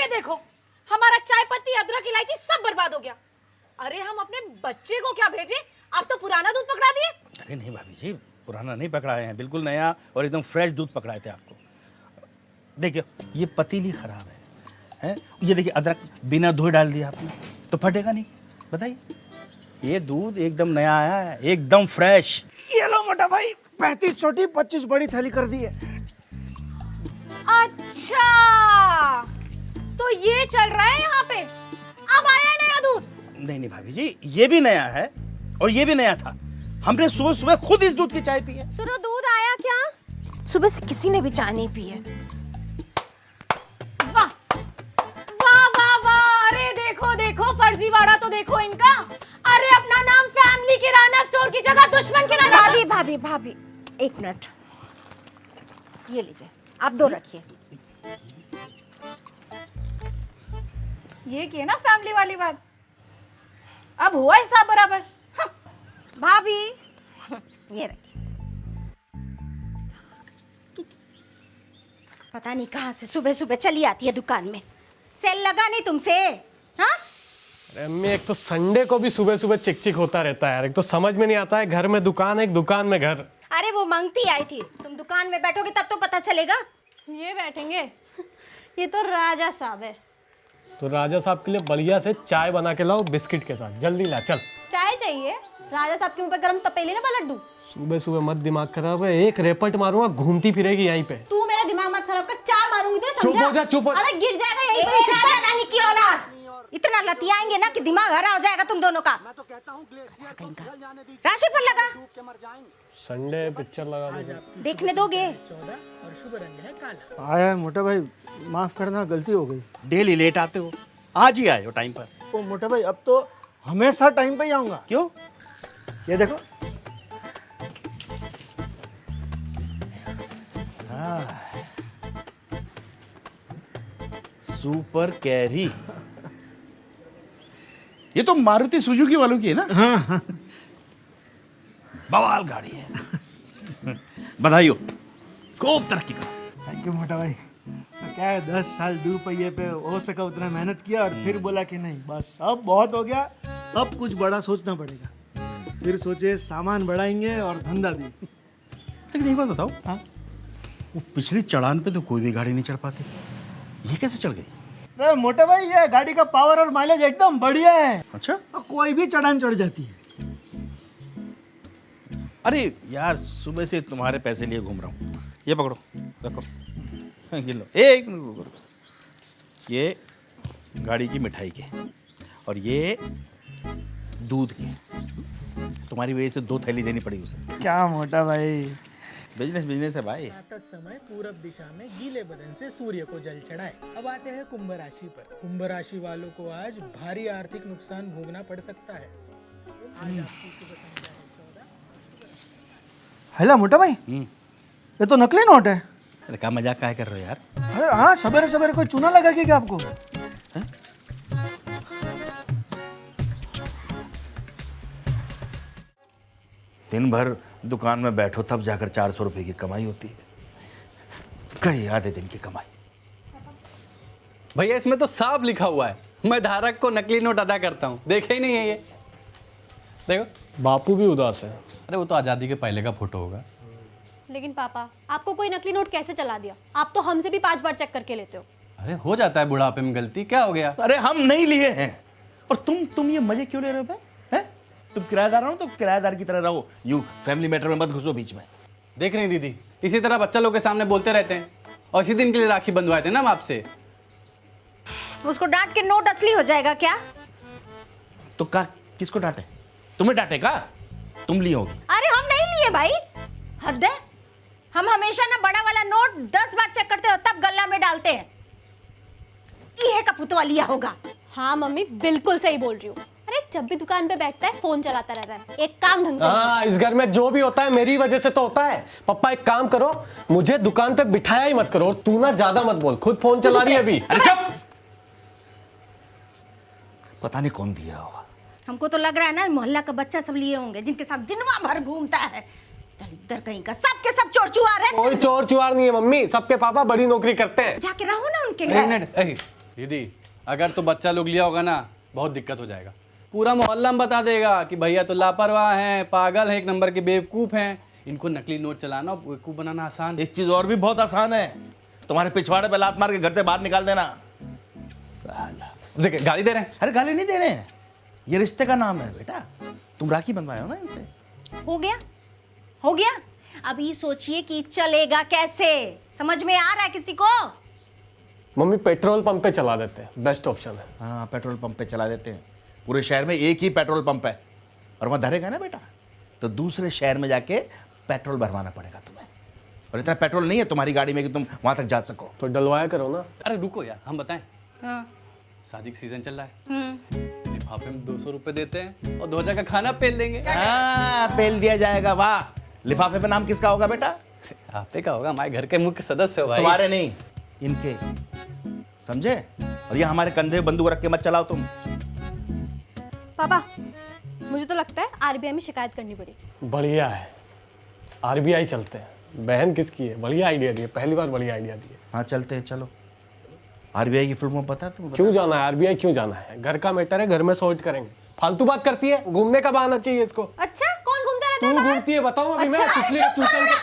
ये देखो, हमारा चाय पत्ती, अदरक, इलायची सब बर्बाद हो गया। अरे हम अपने बच्चे को क्या भेजे, आप तो पुराना दूध पकड़ा दिए। अरे नहीं भाभी जी, पुराना नहीं पकड़ाए हैं, बिल्कुल नया और एकदम फ्रेश दूध पकड़ाए थे आपको। देखिए ये पतीली खराब है? ये देखिए अदरक बिना धोए डाल दिया आपने, तो फटेगा नहीं, बताइए। ये दूध एकदम नया आया है, एकदम फ्रेश। ये लो मोटा भाई, 35 छोटी 25 बड़ी थाली कर दी है। अच्छा, तो ये चल रहा है यहाँ पे, अब आया है नया दूध। नहीं नहीं भाभी जी, ये भी नया है और ये भी नया था। हमने सुबह सुबह खुद इस दूध की चाय पी है। सुनो, दूध आया क्या? सुबह से किसी ने भी चाय नहीं पी है। वाह वाह वाह वाह, अरे देखो देखो, फर्जीवाड़ा तो देखो इनका। अरे अपना नाम फैमिली किराना स्टोर की जगह दुश्मन किराना। भाभी भाभी भाभी, एक मिनट, ये लीजिए, आप दो रखिए। ये की है ना फैमिली वाली बात, अब हुआ हिसाब बराबर। भाभी ये रखिए। पता नहीं कहाँ से सुबह सुबह चली आती है दुकान में। सेल लगा नहीं तुमसे? हाँ, अरे अम्मी, एक तो संडे को भी सुबह सुबह चिक चिक होता रहता है यार। एक तो समझ में नहीं आता है, घर में दुकान है, एक दुकान में घर। अरे वो मांगती आई थी, तुम दुकान में बैठोगे तब तो पता चलेगा। ये बैठेंगे, ये तो राजा साहब है। तो राजा साहब के लिए बढ़िया से चाय बना के लाओ बिस्किट के साथ, जल्दी ला चल। चाय चाहिए? राजा साहब के मुंह पे गरम तपेली ना पलट दूं? सुबह सुबह मत दिमाग खराब है, एक रेपट मारूंगा, घूमती फिरेगी यहीं पे। तू मेरा दिमाग मत खराब कर, चार मारूंगी तो चुप समझा? हो जा, चुप हो। अबे गिर जाएगा यहीं पर ही। राजा रानी की औलाद, इतना लतियाएंगे ना कि दिमाग हरा हो जाएगा तुम दोनों का। मैं तो कहता हूँ राशि पर लगा, संडे पिक्चर लगा दो। देखने दोगे? आया है मोटा भाई, माफ करना, गलती हो गई। डेली लेट आते हो, आज ही आए हो टाइम पर। ओ मोटा भाई, अब तो हमेशा टाइम पे ही आऊंगा। क्यों? ये देखो, सुपर कैरी। ये तो मारुति सुजुकी वालों की है ना? हाँ। बवाल गाड़ी है। बधाई हो, खूब तरक्की करो। थैंक यू मोटा भाई। क्या है, 10 साल दो पहिए पे हो सका उतना मेहनत किया और फिर बोला कि नहीं बस अब बहुत हो गया, अब कुछ बड़ा सोचना पड़ेगा। फिर सोचे सामान बढ़ाएंगे और धंधा भी। लेकिन एक बात बताओ, हाँ, वो पिछली चढ़ान पे तो कोई भी गाड़ी नहीं चढ़ पाती, ये कैसे चढ़ गई? अरे मोटे भाई, ये गाड़ी का पावर और माइलेज एकदम बढ़िया है। अच्छा, और कोई भी चढ़ान चढ़ जाती है। अरे यार, सुबह से तुम्हारे पैसे लिए घूम रहा हूँ। ये पकड़ो, रखो, गिन लो। एक मिनट रुको, रुको। ये गाड़ी की मिठाई के और ये दूध के। तुम्हारी वजह से 2 थैली देनी पड़ी उसे। क्या मोटा भाई, बिजनेस है भाई। समय पूरब दिशा में गीले बदन से सूर्य को जल चढ़ाए। अब आते हैं कुंभ राशि पर। कुंभ राशि वालों को आज भारी आर्थिक नुकसान भोगना पड़ सकता है। हेला मोटा भाई, ये तो नकली नोट है। अरे क्या मजाक काहे कर रहे हो यार? अरे हाँ, सवेरे सवेरे कोई चूना लगा के क्या आपको? दिन भर दुकान में बैठो तब जाकर 400 रुपए की कमाई होती है। कहीं आधे दिन की कमाई। भैया इसमें तो साफ लिखा हुआ है, मैं धारक को नकली नोट अदा करता हूँ। देखे ही नहीं है ये, देखो। बापू भी उदास है। अरे वो तो आज़ादी के पहले का फोटो होगा। लेकिन पापा, आपको कोई नकली नोट कैसे चला दिया? आप तो हमसे भी 5 बार चेक करके लेते हो। अरे हो जाता है बुढ़ापे में गलती, क्या हो गया? अरे हम नहीं लिए हैं। और तुम ये मजे क्यों ले रहे हो बे? हैं? तुम किराएदार हो तो किराएदार की तरह रहो, यूं फैमिली मैटर में मत घुसो बीच में। देख रही दीदी, इसी तरह बच्चा लोग के सामने बोलते रहते हैं। और इसी दिन के लिए राखी बंधवाए थे ना हम आपसे। उसको डांट के नोट असली हो जाएगा क्या? तो का किसको डांटे? तुम्हें डांटेगा? तुम लिए होगी। अरे हम नहीं लिए भाई, हद है। हम हमेशा ना बड़ा वाला नोट 10 बार चेक करते हो तब गल्ला में डालते हैं। ये का पुतवा लिया होगा। हाँ मम्मी, बिल्कुल सही बोल रही हूँ। अरे जब भी दुकान पे बैठता है फोन चलाता रहता है, एक काम ढंग से। हाँ, इस घर में जो भी होता है मेरी वजह से तो होता है। पापा एक काम करो, मुझे दुकान पे बिठाया ही मत करो, और तू ना ज्यादा मत बोल, खुद फोन चला रही है अभी। अरे चुप! पता नहीं कौन दिया होगा। हमको तो लग रहा है ना मोहल्ला का बच्चा सब लिए होंगे, जिनके साथ दिनवा भर घूमता है। दलिद्र कहीं का, सबके सब चोर चुआर है। कोई चोर चुआर नहीं है मम्मी, सबके पापा बड़ी नौकरी करते हैं। जाके रहो ना उनके एक घर। मिनट, दीदी अगर तो बच्चा लोग लिया होगा ना बहुत दिक्कत हो जाएगा। पूरा मोहल्ला में बता देगा कि भैया तो लापरवाह हैं, पागल है, एक नंबर के बेवकूफ़ हैं। इनको नकली नोट चलाना और बेवकूफ़ बनाना आसान। एक चीज और भी बहुत आसान है, तुम्हारे पिछवाड़े पे लात मार के घर से बाहर निकाल देना। साला देखिए गाली दे रहे हैं। अरे गाली नहीं दे रहे हैं, ये रिश्ते का नाम है बेटा। तुम राखी बंधवाए हो ना इनसे। हो गया, हो गया। अभी सोचिए कि चलेगा कैसे, समझ में आ रहा है किसी को? मम्मी पेट्रोल पंप पे चला देते हैं, बेस्ट ऑप्शन है। हाँ पेट्रोल पंप पे चला देते हैं। पूरे शहर में एक ही पेट्रोल पंप है, और वहाँ धरेगा ना बेटा तो दूसरे शहर में जाके पेट्रोल भरवाना पड़ेगा तुम्हें। और इतना पेट्रोल नहीं है तुम्हारी गाड़ी में कि तुम वहाँ तक जा सको। तो डलवाया करो ना। अरे रुको यार, हम बताएं। हाँ। शादी का सीजन चल रहा है, लिफाफे में 200 रुपए देते हैं और 2000 का खाना पेल देंगे। हाँ पेल दिया जाएगा। वाह, लिफाफे पे नाम किसका होगा बेटा? आपे का होगा, हमारे घर के मुख्य सदस्य हो भाई। तुम्हारे नहीं, इनके, समझे? और ये हमारे कंधे बंदूक रख के मत चलाओ तुम। पापा मुझे तो लगता है आरबीआई में शिकायत करनी पड़ेगी। बढ़िया है, आरबीआई चलते हैं। बहन किसकी है? बढ़िया आइडिया दिए, पहली बार बढ़िया आइडिया दिए। हाँ चलते हैं, चलो। आरबीआई की फिल्म में पता है तुम्हें? क्यों जाना है आरबीआई, क्यों जाना है? घर का मैटर है, घर में सॉर्ट करेंगे। फालतू बात करती है, घूमने का बहाना चाहिए इसको। अच्छा कौन घूमता रहता है तू बाहर? घूमती है, बताओ अभी। अच्छा, मैं पिछले ट्यूशन के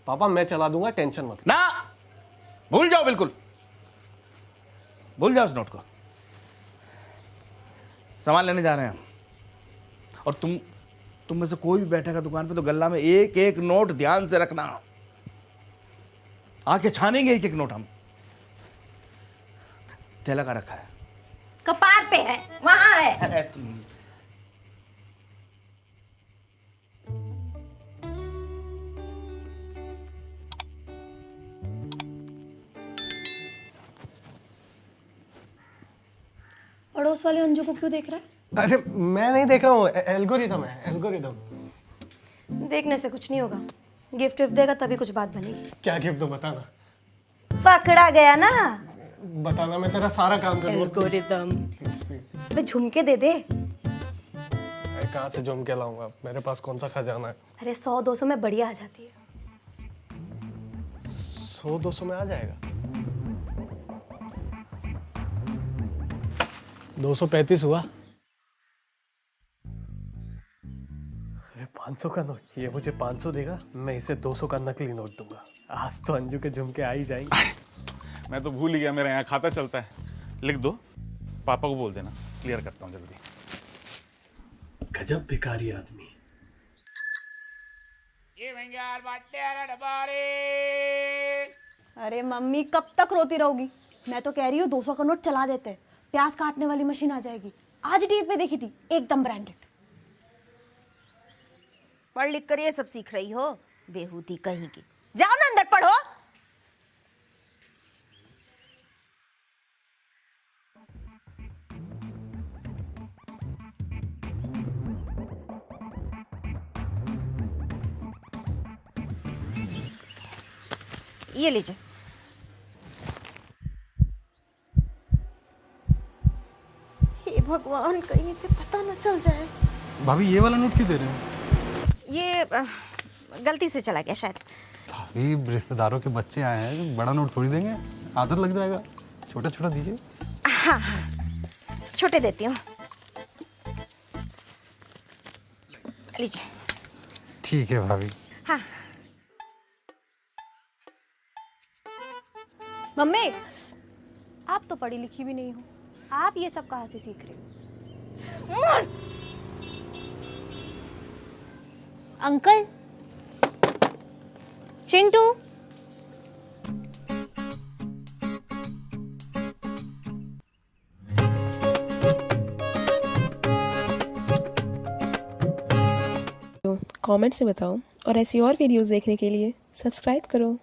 पापा मैं चला दूंगा, टेंशन मत। ना, भूल जाओ, बिल्कुल भूल जाओ उस नोट को। सामान लेने जा रहे हैं हम, और तुम में से कोई भी बैठेगा दुकान पे तो गल्ला में एक एक नोट ध्यान से रखना। आके छानेंगे एक एक नोट हम। थैला का रखा है, कपार पे है, वहां है। अरे तुम पड़ोस वाले अंजू को क्यों देख रहा है? अरे मैं नहीं देख रहा हूँ, एल्गोरिथम है, एल्गोरिथम। देखने से कुछ नहीं होगा, गिफ्ट विफ्ट देगा तभी कुछ बात बनेगी। क्या गिफ्ट दो, बताना। पकड़ा गया ना। बताना, मैं तेरा सारा काम करूँगा। एल्गोरिथम। Please please. अबे झुमके दे दे। मैं कहाँ से झुमके लाऊंगा, मेरे पास कौन सा खजाना है? अरे 100-200 में बढ़िया आ जाती है। 100-200 में आ जाएगा। 235 हुआ। अरे 500 का नोट, ये मुझे 500 देगा, मैं इसे 200 का नकली नोट दूंगा। आज तो अंजू के झुमके आ ही जाएंगे। मैं तो भूल ही गया, मेरे यहाँ खाता चलता है। लिख दो, पापा को बोल देना, क्लियर करता हूँ जल्दी। गजब भिखारी आदमी। अरे मम्मी कब तक रोती रहोगी? मैं तो कह रही हूँ 200 का नोट चला देते हैं, प्याज काटने वाली मशीन आ जाएगी। आज टीवी पे देखी थी, एकदम ब्रांडेड। पढ़ लिख कर ये सब सीख रही हो, बेहूदी कहीं की। जाओ ना अंदर पढ़ो। ये लीजिए। हे भगवान, कहीं से पता न चल जाए। भाभी ये वाला नोट क्यों दे रहे हैं? ये गलती से चला गया शायद। भाभी रिश्तेदारों के बच्चे आए हैं, बड़ा नोट थोड़ी देंगे, आदत लग जाएगा। छोटा छोटा दीजिए। हाँ हाँ, छोटे देती हूँ, लीजिए। ठीक है भाभी। हाँ मम्मी आप तो पढ़ी लिखी भी नहीं हो, आप ये सब कहाँ से सीख रहे हो? अंकल, चिंटू, कमेंट्स में बताओ और ऐसी और वीडियोस देखने के लिए सब्सक्राइब करो।